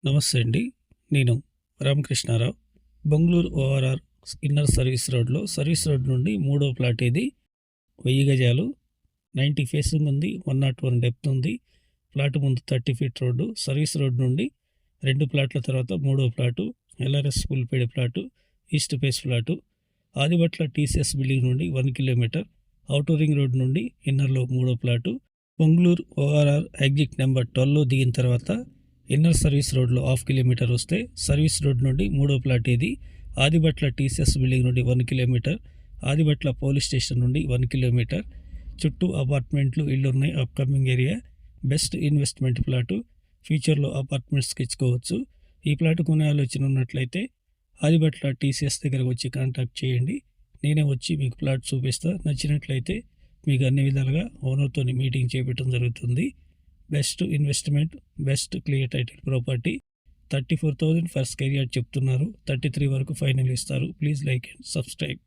నమస్తే అండి. నేను Ramakrishna Rao. Bengaluru ORR inner service రోడ్లో సర్వీస్ రోడ్ నుండి మూడో ప్లాట్ ఇది. 1000 గజాలు, 90 ఫేసింగ్ ఉంది, 101 డెప్త్ ఉంది. ప్లాట్ ముందు 30 ఫీట్ రోడ్డు. సర్వీస్ రోడ్ నుండి 2 ప్లాట్ల తర్వాత మూడో plot. LRS full paid plot, east face plot. Adibatla TCS building నుండి 1 కిలోమీటర్, ఔటర్ రింగ్ రోడ్ నుండి ఇన్నర్లో మూడో plot. Bengaluru ORR exit number 12లో దిగిన తర్వాత ఇన్నర్ సర్వీస్ రోడ్లో 1/2 కిలోమీటర్ వస్తే సర్వీస్ రోడ్ నుండి మూడో ప్లాట్ ఇది. ఆదిబట్ల టీసీఎస్ బిల్డింగ్ నుండి 1 కిలోమీటర్, ఆదిబట్ల పోలీస్ స్టేషన్ నుండి 1 కిలోమీటర్. చుట్టూ అపార్ట్మెంట్లు, ఇళ్ళు ఉన్నాయి. Upcoming area, best investment plot. ఫ్యూచర్లో అపార్ట్మెంట్స్కి ఇచ్చుకోవచ్చు. ఈ ప్లాట్ కొనే ఆలోచన ఉన్నట్లయితే ఆదిబట్ల టీసీఎస్ దగ్గరకు వచ్చి కాంటాక్ట్ చేయండి. నేనే వచ్చి మీకు ప్లాట్ చూపిస్తా. నచ్చినట్లయితే మీకు అన్ని విధాలుగా ఓనర్తో మీటింగ్ చేపట్టడం జరుగుతుంది. Best investment, best clear title property. 34,000 for square yard చెప్తున్నారు. 33 వరకు ఫైనల్ ఇస్తారు. Please like and subscribe.